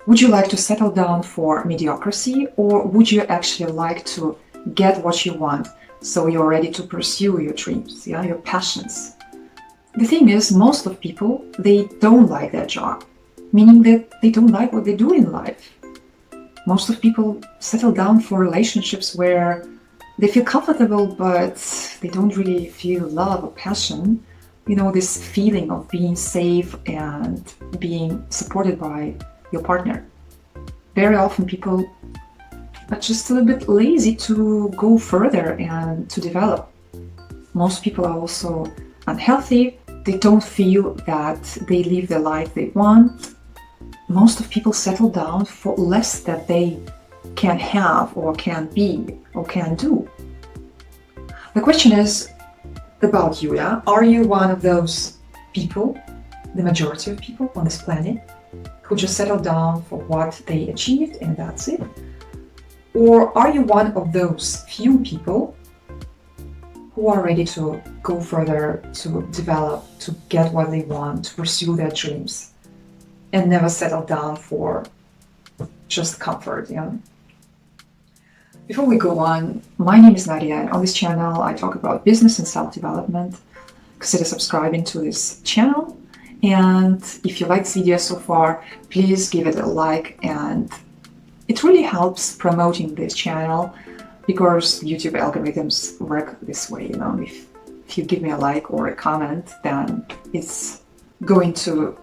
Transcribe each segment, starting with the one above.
Would you like to settle down for mediocrity, or would you actually like to get what you want so you're ready to pursue your dreams, your passions? The thing is, most of people, they don't like their job, meaning that they don't like what they do in life. Most of people settle down for relationships where they feel comfortable, but they don't really feel love or passion. This feeling of being safe and being supported by your partner. Very often people are just a little bit lazy to go further and to develop. Most people are also unhealthy. They don't feel that they live the life they want. Most of people settle down for less that they can have or can be or can do. The question is about you, Are you one of those people, the majority of people on this planet, who just settle down for what they achieved and that's it? Or are you one of those few people who are ready to go further, to develop, to get what they want, to pursue their dreams, and never settle down for just comfort? Before we go on, my name is Nadia, and on this channel I talk about business and self-development. Consider subscribing to this channel, and if you like this video so far, please give it a like, and it really helps promoting this channel because YouTube algorithms work this way. If you give me a like or a comment, then it's going to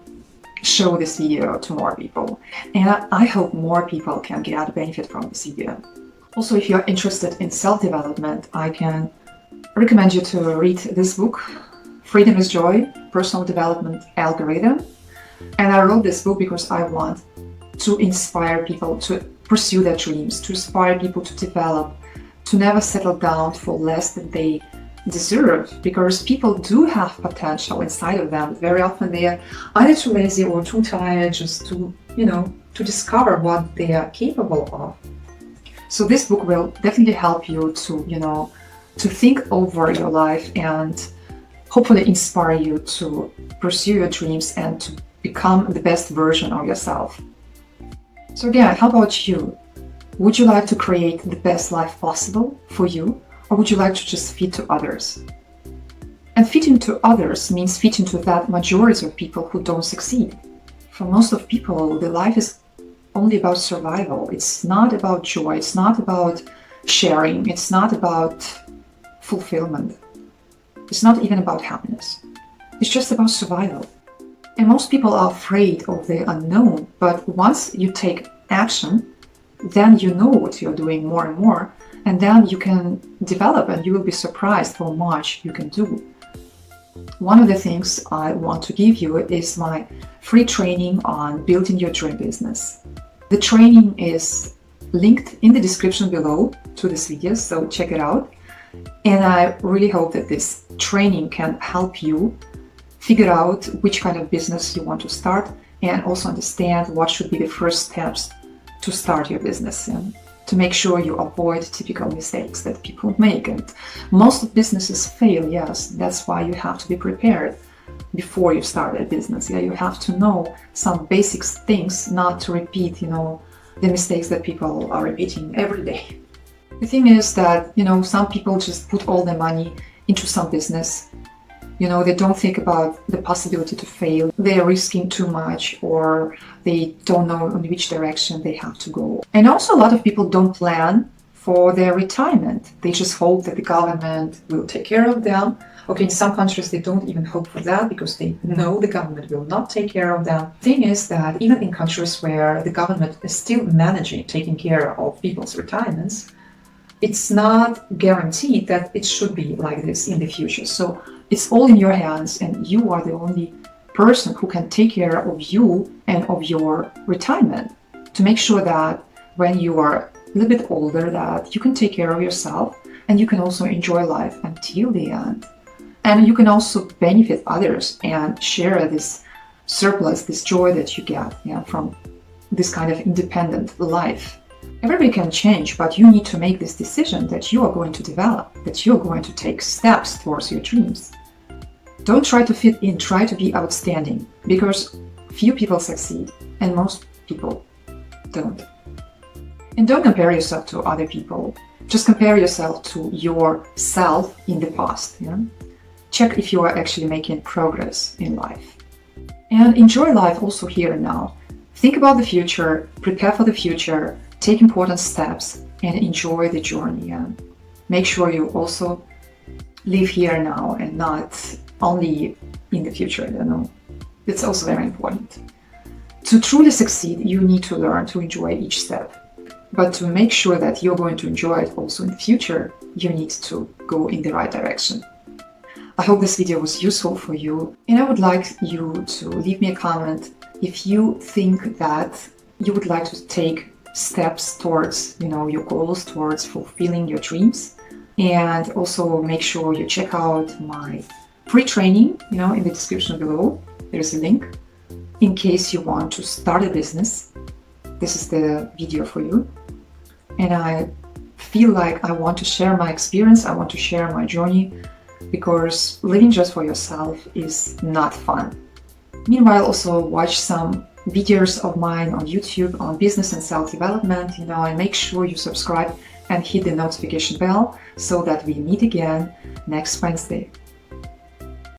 show this video to more people, and I hope more people can get benefit from this video. Also, if you're interested in self-development, I can recommend you to read this book, Freedom is Joy, Personal Development Algorithm. And I wrote this book because I want to inspire people to pursue their dreams, to inspire people to develop, to never settle down for less than they deserve, because people do have potential inside of them. Very often they are either too lazy or too tired just to discover what they are capable of. So this book will definitely help you to think over your life and hopefully inspire you to pursue your dreams and to become the best version of yourself. So again, how about you? Would you like to create the best life possible for you, or would you like to just fit to others? And fitting to others means fitting to that majority of people who don't succeed. For most of people, the life is only about survival. It's not about joy. It's not about sharing. It's not about fulfillment. It's not even about happiness. It's just about survival. And most people are afraid of the unknown, but once you take action, then you know what you're doing more and more, and then you can develop, and you will be surprised how much you can do. One of the things I want to give you is my free training on building your dream business. The training is linked in the description below to this video, so check it out. And I really hope that this training can help you figure out which kind of business you want to start, and also understand what should be the first steps to start your business, and to make sure you avoid typical mistakes that people make. And most of businesses fail, yes, that's why you have to be prepared before you start a business. You have to know some basic things, not to repeat the mistakes that people are repeating every day. The thing is that some people just put all their money into some business. They don't think about the possibility to fail. They are risking too much, or they don't know in which direction they have to go. And also a lot of people don't plan for their retirement. They just hope that the government will take care of them. Okay, in some countries they don't even hope for that because they know the government will not take care of them. The thing is that even in countries where the government is still managing, taking care of people's retirements, it's not guaranteed that it should be like this in the future. So it's all in your hands, and you are the only person who can take care of you and of your retirement, to make sure that when you are a little bit older, that you can take care of yourself and you can also enjoy life until the end. And you can also benefit others and share this surplus, this joy that you get from this kind of independent life. Everybody can change, but you need to make this decision that you are going to develop, that you're going to take steps towards your dreams. Don't try to fit in, try to be outstanding, because few people succeed and most people Don't. And don't compare yourself to other people. Just compare yourself to yourself in the past. Yeah? Check if you are actually making progress in life. And enjoy life also here and now. Think about the future, prepare for the future, take important steps, and enjoy the journey. And make sure you also live here and now and not only in the future. It's also very important. To truly succeed, you need to learn to enjoy each step. But to make sure that you're going to enjoy it also in the future, you need to go in the right direction. I hope this video was useful for you, and I would like you to leave me a comment if you think that you would like to take steps towards, your goals, towards fulfilling your dreams. And also make sure you check out my free training, in the description below. There's a link in case you want to start a business. This is the video for you. And I feel like I want to share my experience. I want to share my journey, because living just for yourself is not fun. Meanwhile, also watch some videos of mine on YouTube on business and self-development, and make sure you subscribe and hit the notification bell so that we meet again next Wednesday.